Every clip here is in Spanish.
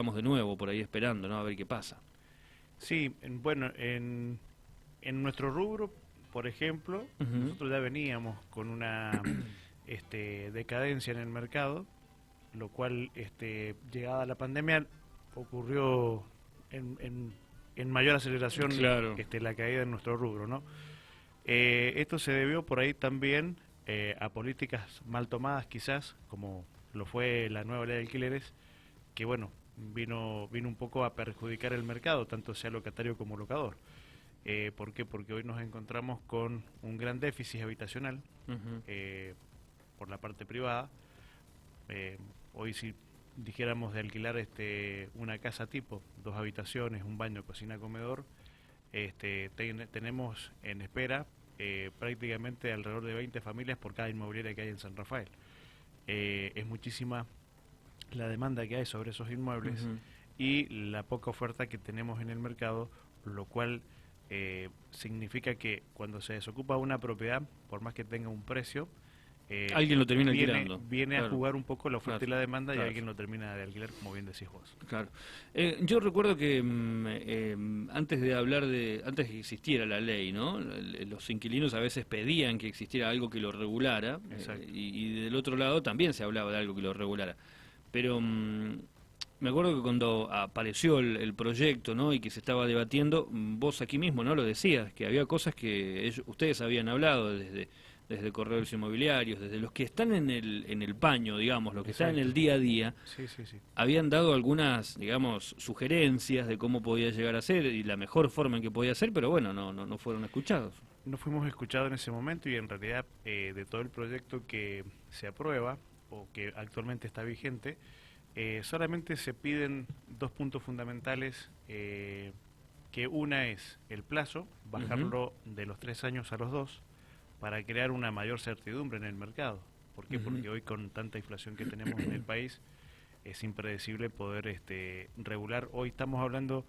estamos de nuevo por ahí esperando, ¿no? A ver qué pasa. Sí, bueno, en nuestro rubro, por ejemplo, Ujú. nosotros ya veníamos con una decadencia en el mercado, lo cual, llegada la pandemia, ocurrió en, en- en mayor aceleración Claro. la caída en nuestro rubro, ¿no? Esto se debió por ahí también a políticas mal tomadas, quizás, como lo fue la nueva ley de alquileres, que bueno, vino un poco a perjudicar el mercado, tanto sea locatario como locador. ¿Por qué? Porque hoy nos encontramos con un gran déficit habitacional Ujú. eh, por la parte privada. Eh, Hoy si dijéramos de alquilar una casa tipo, dos habitaciones, un baño, cocina, comedor, tenemos en espera prácticamente alrededor de 20 familias por cada inmobiliaria que hay en San Rafael. Es muchísima la demanda que hay sobre esos inmuebles Ujú. y la poca oferta que tenemos en el mercado, lo cual significa que cuando se desocupa una propiedad, por más que tenga un precio, Alguien lo termina viene, alquilando. viene a Claro, jugar un poco la oferta claro, y la demanda y claro. alguien lo termina de alquilar, como bien decís vos. Claro. Yo recuerdo que antes de hablar antes de que existiera la ley, ¿no? Los inquilinos a veces pedían que existiera algo que lo regulara, Exacto. y del otro lado también se hablaba de algo que lo regulara. Pero me acuerdo que cuando apareció el proyecto, ¿no? Y que se estaba debatiendo, vos aquí mismo, ¿no? Lo decías, que había cosas que ustedes habían hablado desde corredores inmobiliarios, desde los que están en el paño, digamos, los que están en Exacto. el día a día, Sí, sí, sí. habían dado algunas, digamos, sugerencias de cómo podía llegar a ser y la mejor forma en que podía ser, pero bueno, no fueron escuchados. No fuimos escuchados en ese momento y en realidad de todo el proyecto que se aprueba o que actualmente está vigente, solamente se piden dos puntos fundamentales, que una es el plazo, Ujú. bajarlo de los 3 años a los dos, para crear una mayor certidumbre en el mercado. ¿Por qué? Ujú. Porque hoy con tanta inflación que tenemos en el país es impredecible poder regular. Hoy estamos hablando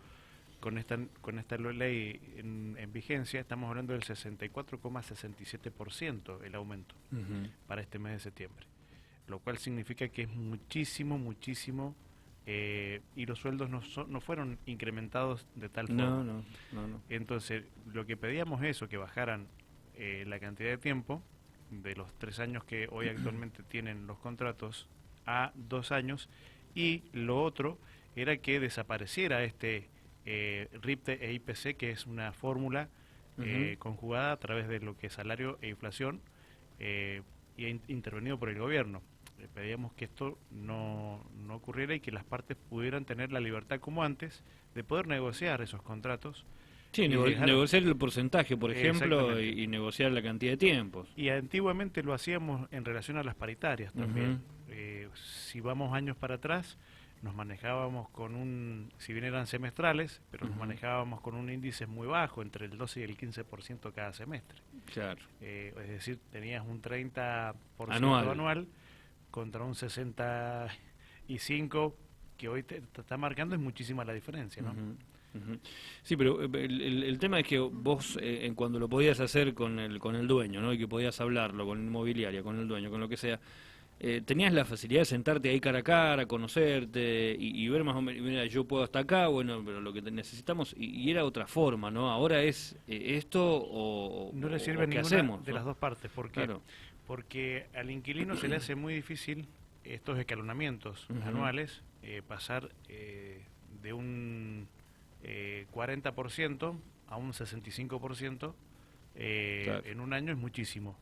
con esta ley en vigencia, estamos hablando del 64,67% el aumento Ujú. para este mes de septiembre, lo cual significa que es muchísimo, muchísimo, y los sueldos no fueron incrementados de tal No, forma. no, no, no. Entonces, lo que pedíamos es eso, que bajaran la cantidad de tiempo de los 3 años que hoy actualmente tienen los contratos a 2 años, y lo otro era que desapareciera RIPTE e IPC, que es una fórmula Ujú. conjugada a través de lo que es salario e inflación, eh, y intervenido por el gobierno. Pedíamos que esto no ocurriera y que las partes pudieran tener la libertad como antes de poder negociar esos contratos Sí, y dejar negociar el porcentaje, por ejemplo, exactamente. y negociar la cantidad de tiempos. Y antiguamente lo hacíamos en relación a las paritarias también. Ujú. Si vamos años para atrás, nos manejábamos con si bien eran semestrales, pero nos Ujú. manejábamos con un índice muy bajo, entre el 12 y el 15% cada semestre. Claro. Es decir, tenías un 30% Anual. anual contra un 65% que hoy te está marcando. Es muchísima la diferencia, ¿no? Ujú. Ujú. Sí, pero el tema es que vos, en cuando lo podías hacer con el dueño, ¿no? Y que podías hablarlo con la inmobiliaria, con el dueño, con lo que sea, tenías la facilidad de sentarte ahí cara a cara, conocerte y ver más o menos, mira, yo puedo hasta acá, bueno, pero lo que necesitamos, y era otra forma, ¿no? Ahora es esto No le sirve o qué ninguna hacemos, de ¿no? las dos partes. ¿Por qué? Claro. Porque al inquilino se le hace muy difícil estos escalonamientos Ujú. anuales, pasar de un 40% a un 65% Claro. en un año es muchísimo.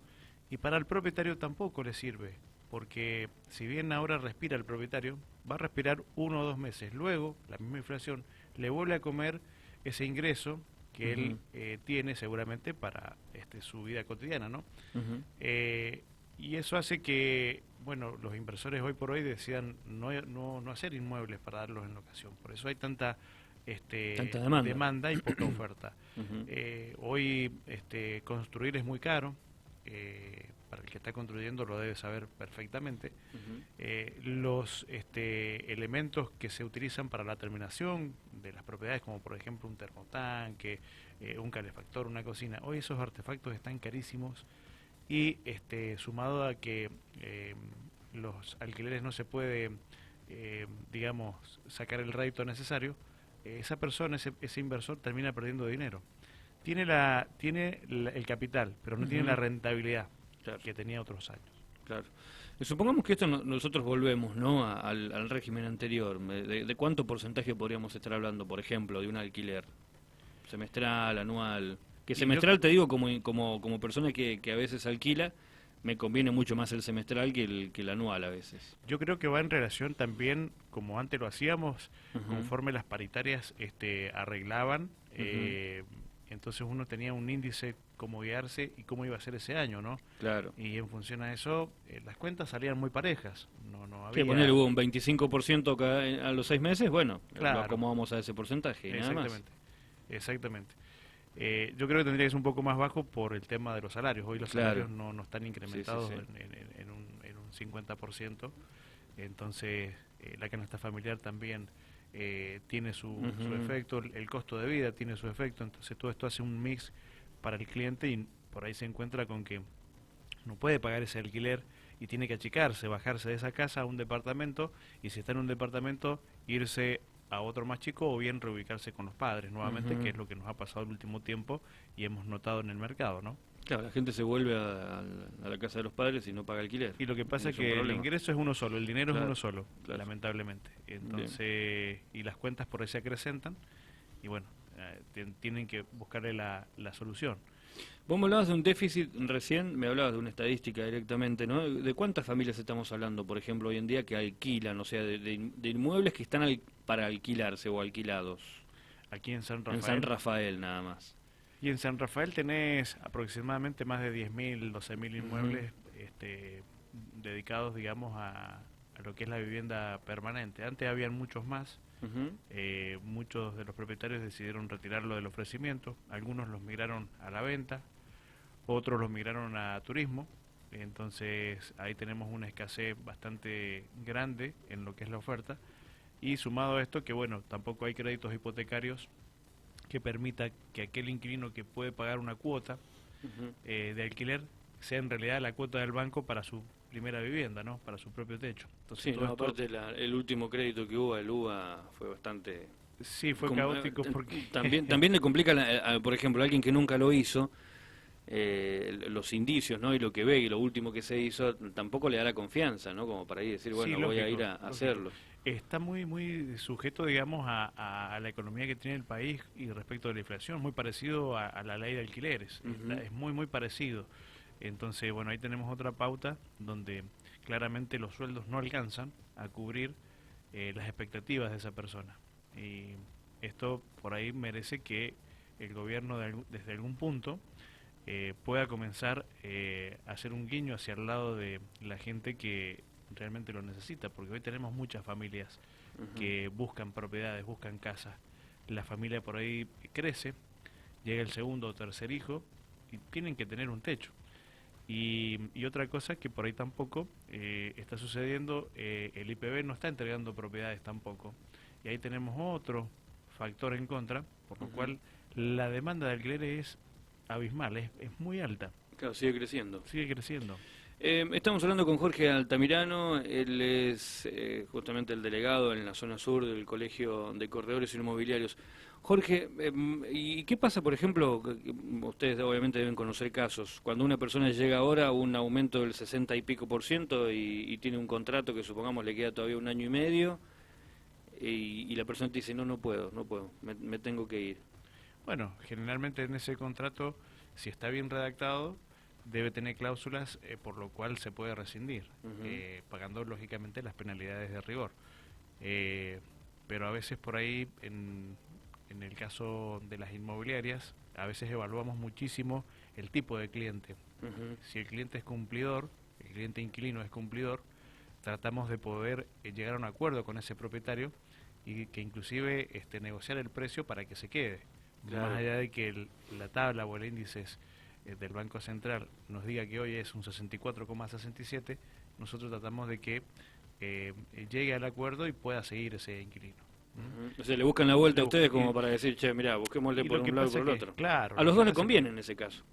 Y para el propietario tampoco le sirve, porque si bien ahora respira el propietario, va a respirar 1 o 2 meses. Luego, la misma inflación le vuelve a comer ese ingreso que él Ujú. tiene seguramente para su vida cotidiana, ¿no? Ujú. Eh, y eso hace que, bueno, los inversores hoy por hoy decidan no hacer inmuebles para darlos en locación. Por eso hay tanta Tanta demanda. demanda y poca oferta. Ujú. Hoy construir es muy caro. Para el que está construyendo lo debe saber perfectamente. Ujú. Los elementos que se utilizan para la terminación de las propiedades, como por ejemplo un termotanque, un calefactor, una cocina, hoy esos artefactos están carísimos, y sumado a que los alquileres no se puede digamos, sacar el rédito necesario, esa persona, ese inversor termina perdiendo dinero. Tiene el capital, pero no tiene la rentabilidad que tenía otros años. Claro. Supongamos que esto nosotros volvemos, ¿no?, al régimen anterior. ¿De cuánto porcentaje podríamos estar hablando, por ejemplo, de un alquiler? ¿Semestral, anual? Que semestral, te digo, como persona que a veces alquila, me conviene mucho más el semestral que el anual a veces. Yo creo que va en relación también, como antes lo hacíamos, conforme las paritarias arreglaban, entonces uno tenía un índice cómo guiarse y cómo iba a ser ese año, ¿no? Claro. Y en función a eso, las cuentas salían muy parejas. No había... Que ponerle hubo un 25% a los 6 meses, bueno, claro, lo acomodamos a ese porcentaje y nada más. Exactamente. Yo creo que tendría que ser un poco más bajo por el tema de los salarios. Hoy los salarios no están incrementados en un 50%. Entonces, la canasta familiar también tiene su efecto, el costo de vida tiene su efecto. Entonces, todo esto hace un mix para el cliente y por ahí se encuentra con que no puede pagar ese alquiler y tiene que achicarse, bajarse de esa casa a un departamento, y si está en un departamento, irse a otro más chico o bien reubicarse con los padres nuevamente, que es lo que nos ha pasado el último tiempo y hemos notado en el mercado, ¿no? Claro, la gente se vuelve a la casa de los padres y no paga alquiler. Y lo que pasa es que el ingreso es uno solo, el dinero es uno solo, lamentablemente. Entonces, y las cuentas por ahí se acrecentan y bueno, tienen que buscarle la solución. Vos me hablabas de un déficit recién, me hablabas de una estadística directamente, ¿no? ¿De cuántas familias estamos hablando, por ejemplo, hoy en día que alquilan, o sea, de inmuebles que están para alquilarse o alquilados? Aquí en San Rafael. En San Rafael nada más. Y en San Rafael tenés aproximadamente más de 10.000, 12.000 inmuebles dedicados, digamos, a lo que es la vivienda permanente. Antes habían muchos más. Muchos de los propietarios decidieron retirarlo del ofrecimiento, algunos los migraron a la venta, otros los migraron a turismo, entonces ahí tenemos una escasez bastante grande en lo que es la oferta, y sumado a esto que bueno, tampoco hay créditos hipotecarios que permita que aquel inquilino que puede pagar una cuota de alquiler sea en realidad la cuota del banco para su primera vivienda, ¿no? Para su propio techo. Entonces, sí, no, aparte el último crédito que hubo, el UBA, fue bastante... Sí, fue caótico porque... También le complica, por ejemplo, a alguien que nunca lo hizo, los indicios, ¿no? Y lo que ve y lo último que se hizo, tampoco le dará confianza, ¿no? Como para ir decir, bueno, sí, voy a ir a hacerlo. Está muy sujeto, digamos, a la economía que tiene el país y respecto de la inflación, muy parecido a la ley de alquileres. Es muy parecido. Entonces, bueno, ahí tenemos otra pauta donde claramente los sueldos no alcanzan a cubrir las expectativas de esa persona. Y esto por ahí merece que el gobierno desde algún punto pueda comenzar a hacer un guiño hacia el lado de la gente que realmente lo necesita, porque hoy tenemos muchas familias que buscan propiedades, buscan casas. La familia por ahí crece, llega el segundo o tercer hijo y tienen que tener un techo. Y otra cosa que por ahí tampoco está sucediendo, el IPB no está entregando propiedades tampoco. Y ahí tenemos otro factor en contra, por lo cual la demanda de alquiler es abismal, es muy alta. Claro, sigue creciendo. Sigue creciendo. Estamos hablando con Jorge Altamirano, él es justamente el delegado en la zona sur del Colegio de Corredores Inmobiliarios. Jorge, ¿y qué pasa, por ejemplo, ustedes obviamente deben conocer casos, cuando una persona llega ahora a un aumento del 60 y pico por ciento y tiene un contrato que supongamos le queda todavía 1 año y medio y la persona te dice no puedo, me tengo que ir? Bueno, generalmente en ese contrato, si está bien redactado, debe tener cláusulas por lo cual se puede rescindir, pagando lógicamente las penalidades de rigor. Pero a veces por ahí, en el caso de las inmobiliarias, a veces evaluamos muchísimo el tipo de cliente. Si el cliente es cumplidor, el cliente inquilino es cumplidor, tratamos de poder llegar a un acuerdo con ese propietario y que inclusive negociar el precio para que se quede. Claro. Más allá de que la tabla o el índice del Banco Central nos diga que hoy es un 64,67, nosotros tratamos de que llegue al acuerdo y pueda seguir ese inquilino. O sea, le buscan la vuelta a ustedes como para decir, che, mirá, busquémosle por un lado y por el otro. Claro, a los dos les conviene en ese caso.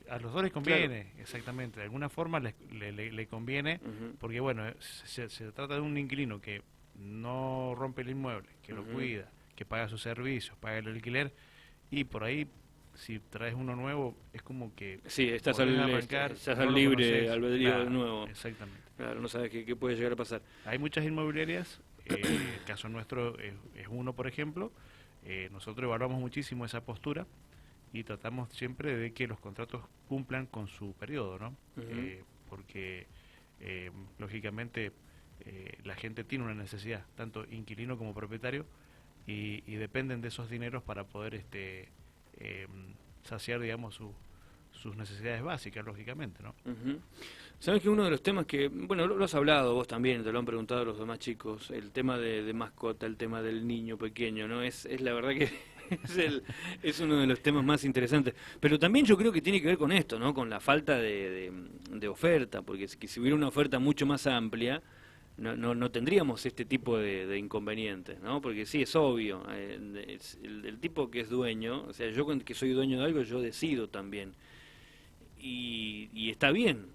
A los dos les conviene, exactamente. De alguna forma le conviene, porque bueno, se trata de un inquilino que no rompe el inmueble, que lo cuida, que paga sus servicios, paga el alquiler, y por ahí, si traes uno nuevo, es como que Sí, estás volvés a al, arrancar, estás no al lo libre conoces. albedrío de Claro, nuevo. exactamente. Claro, no sabes qué puede llegar a pasar. Hay muchas inmobiliarias, el caso nuestro es uno, por ejemplo. Nosotros evaluamos muchísimo esa postura y tratamos siempre de que los contratos cumplan con su periodo, ¿no? Porque lógicamente la gente tiene una necesidad, tanto inquilino como propietario, y dependen de esos dineros para poder saciar, digamos, sus necesidades básicas, lógicamente, ¿no? Sabes que uno de los temas que, bueno, lo has hablado vos también, te lo han preguntado los demás chicos, el tema de mascota, el tema del niño pequeño, ¿no? Es la verdad que es uno de los temas más interesantes. Pero también yo creo que tiene que ver con esto, ¿no? Con la falta de oferta, porque si hubiera una oferta mucho más amplia, no tendríamos este tipo de inconvenientes, ¿no? Porque sí, es obvio, el tipo que es dueño, o sea, yo que soy dueño de algo, yo decido también. Y está bien,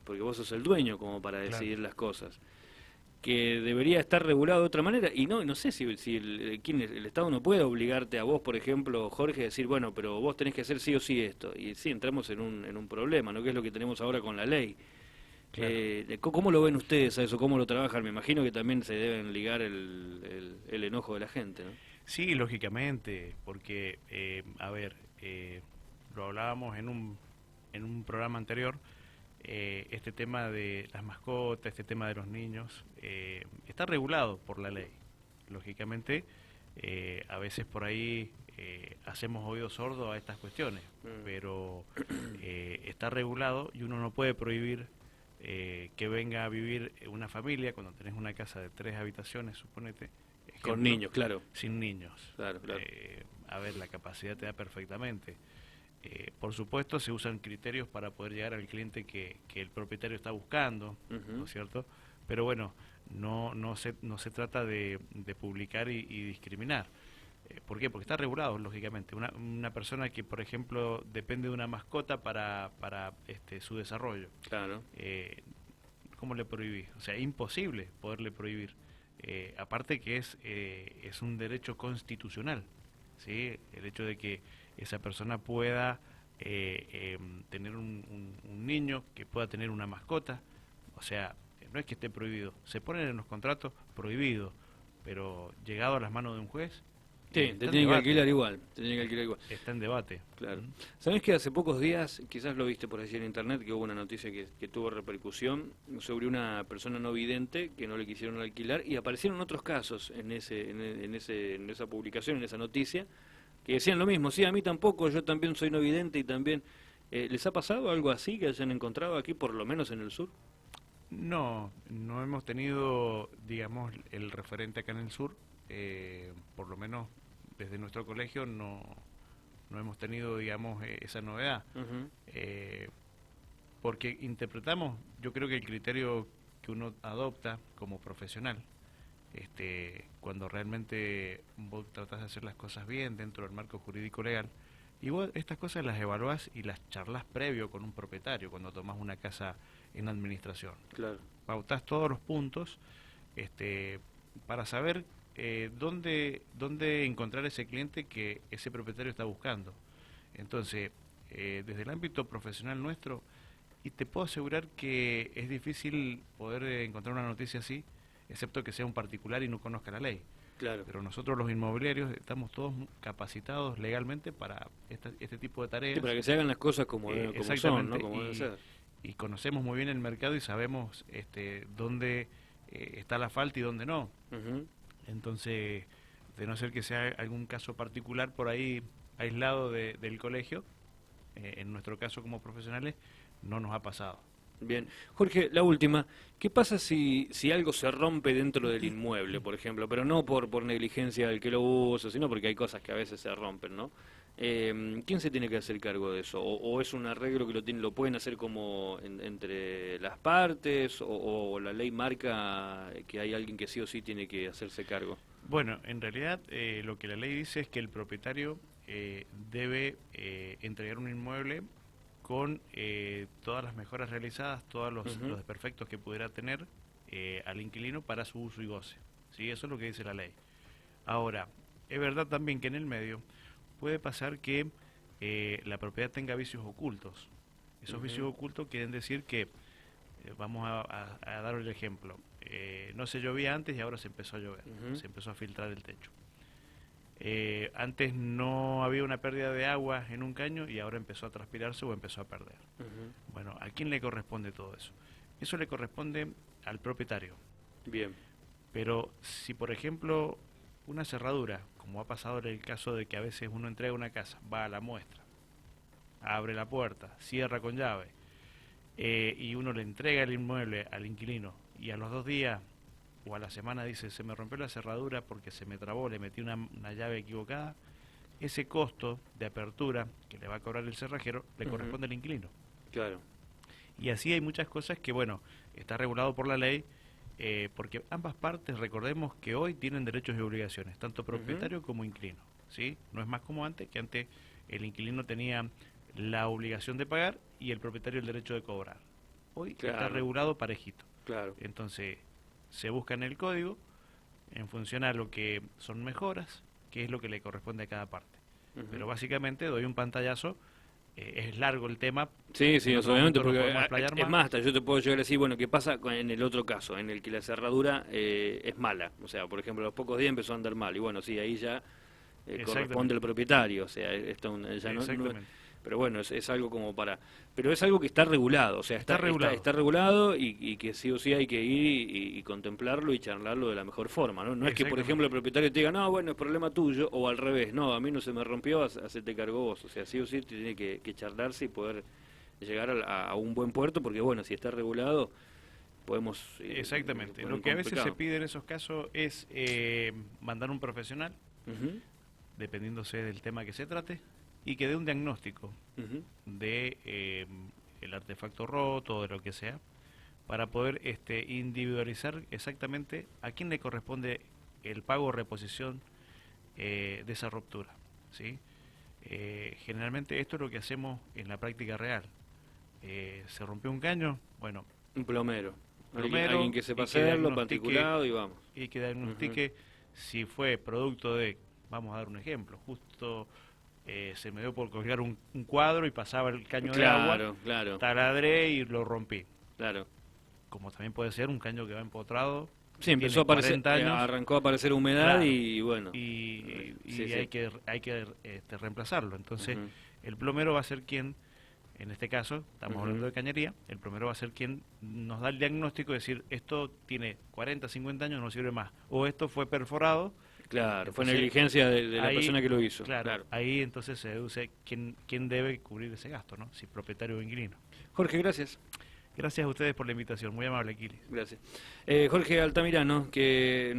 porque vos sos el dueño como para decidir las cosas. Que debería estar regulado de otra manera, y no sé si el Estado no puede obligarte a vos, por ejemplo, Jorge, a decir, bueno, pero vos tenés que hacer sí o sí esto. Y sí, entramos en un problema, ¿no? Que es lo que tenemos ahora con la ley. Claro. ¿Cómo lo ven ustedes a eso? ¿Cómo lo trabajan? Me imagino que también se deben ligar el enojo de la gente, ¿no? Sí, lógicamente, porque, a ver, lo hablábamos en un programa anterior, este tema de las mascotas, este tema de los niños, está regulado por la ley. Lógicamente, a veces por ahí hacemos oídos sordos a estas cuestiones, pero está regulado y uno no puede prohibir que venga a vivir una familia cuando tenés una casa de 3 habitaciones, suponete. Ejemplo, con niños, claro. Sin niños. Claro. A ver, la capacidad te da perfectamente. Por supuesto, se usan criterios para poder llegar al cliente que el propietario está buscando, ¿no es cierto? Pero bueno, no se trata de publicar y discriminar. ¿Por qué? Porque está regulado, lógicamente. Una persona que, por ejemplo, depende de una mascota para su desarrollo. Claro. ¿Cómo le prohibís? O sea, imposible poderle prohibir. Aparte que es un derecho constitucional, ¿sí? El hecho de que esa persona pueda tener un niño, que pueda tener una mascota, o sea, no es que esté prohibido, se ponen en los contratos prohibido, pero llegado a las manos de un juez, sí, te tienen que alquilar igual, Está en debate. Claro. ¿Sabés que hace pocos días, quizás lo viste por allí en internet, que hubo una noticia que tuvo repercusión sobre una persona no vidente que no le quisieron alquilar, y aparecieron otros casos en esa publicación, en esa noticia, que decían lo mismo? Sí, a mí tampoco, yo también soy no vidente y también... ¿Les ha pasado algo así que hayan encontrado aquí, por lo menos en el sur? No hemos tenido, digamos, el referente acá en el sur, por lo menos desde nuestro colegio no hemos tenido, digamos, esa novedad. Porque interpretamos, yo creo que el criterio que uno adopta como profesional, cuando realmente vos tratás de hacer las cosas bien dentro del marco jurídico legal, y vos estas cosas las evaluás y las charlas previo con un propietario cuando tomás una casa en administración. Claro. Pautás todos los puntos para saber dónde encontrar ese cliente que ese propietario está buscando. Entonces, desde el ámbito profesional nuestro, y te puedo asegurar que es difícil poder encontrar una noticia así, excepto que sea un particular y no conozca la ley. Claro. Pero nosotros los inmobiliarios estamos todos capacitados legalmente para este tipo de tareas. Sí, para que se hagan las cosas como son, ¿no? Como deben ser. Y conocemos muy bien el mercado y sabemos dónde está la falta y dónde no. Entonces, de no ser que sea algún caso particular por ahí aislado del colegio, en nuestro caso como profesionales, no nos ha pasado. Bien. Jorge, la última. ¿Qué pasa si algo se rompe dentro del inmueble, por ejemplo? Pero no por negligencia del que lo usa, sino porque hay cosas que a veces se rompen, ¿no? ¿Quién se tiene que hacer cargo de eso? ¿O es un arreglo que lo pueden hacer como entre las partes? ¿O la ley marca que hay alguien que sí o sí tiene que hacerse cargo? Bueno, en realidad lo que la ley dice es que el propietario debe entregar un inmueble con todas las mejoras realizadas, todos los desperfectos que pudiera tener al inquilino para su uso y goce, ¿sí? Eso es lo que dice la ley. Ahora, es verdad también que en el medio puede pasar que la propiedad tenga vicios ocultos. Esos vicios ocultos quieren decir que, vamos a dar el ejemplo, no se llovía antes y ahora se empezó a llover, se empezó a filtrar el techo. Antes no había una pérdida de agua en un caño y ahora empezó a transpirarse o empezó a perder. Bueno, ¿a quién le corresponde todo eso? Eso le corresponde al propietario. Bien. Pero si, por ejemplo, una cerradura, como ha pasado en el caso de que a veces uno entrega una casa, va a la muestra, abre la puerta, cierra con llave, y uno le entrega el inmueble al inquilino y a los 2 días o a la semana dice, se me rompió la cerradura porque se me trabó, le metí una llave equivocada, ese costo de apertura que le va a cobrar el cerrajero le corresponde al inquilino. Claro. Y así hay muchas cosas que, bueno, está regulado por la ley, porque ambas partes, recordemos que hoy tienen derechos y obligaciones, tanto propietario como inquilino, ¿sí? No es más como antes, que antes el inquilino tenía la obligación de pagar y el propietario el derecho de cobrar. Hoy está regulado parejito. Claro. Entonces, se busca en el código, en función a lo que son mejoras, que es lo que le corresponde a cada parte. Pero básicamente doy un pantallazo. Es largo el tema. Sí, obviamente, porque es más. más, hasta yo te puedo llegar a decir, bueno, ¿qué pasa en el otro caso, en el que la cerradura es mala? O sea, por ejemplo, a los pocos días empezó a andar mal, y bueno, sí, ahí ya corresponde al propietario, o sea, esto ya no, pero bueno, es algo como para... Pero es algo que está regulado, o sea, está regulado y que sí o sí hay que ir y contemplarlo y charlarlo de la mejor forma, ¿no? No es que, por ejemplo, el propietario te diga, no, bueno, es problema tuyo, o al revés, no, a mí no se me rompió, hacete cargo vos, o sea, sí o sí tiene que charlarse y poder llegar a un buen puerto, porque bueno, si está regulado, podemos... Exactamente, lo que a veces se pide en esos casos es mandar un profesional, dependiéndose del tema que se trate, y que dé un diagnóstico de el artefacto roto o de lo que sea, para poder individualizar exactamente a quién le corresponde el pago o reposición de esa ruptura, ¿sí? Generalmente esto es lo que hacemos en la práctica real. Se rompió un caño, bueno, un plomero, alguien que sepa hacerlo, particulado, y vamos. Y que diagnostique si fue producto de, vamos a dar un ejemplo, justo... se me dio por colgar un cuadro y pasaba el caño de agua, taladré y lo rompí. Claro. Como también puede ser un caño que va empotrado. Sí, empezó a aparecer, arrancó a aparecer humedad y bueno. Y hay que reemplazarlo. Entonces, el plomero va a ser quien, en este caso, estamos hablando de cañería, el plomero va a ser quien nos da el diagnóstico de decir, esto tiene 40, 50 años, no sirve más. O esto fue perforado. Claro, entonces, fue negligencia de la persona que lo hizo. Claro, ahí entonces se deduce quién debe cubrir ese gasto, ¿no? Si propietario o inquilino. Jorge, gracias. Gracias a ustedes por la invitación, muy amable, Aquiles. Gracias. Jorge Altamirano, que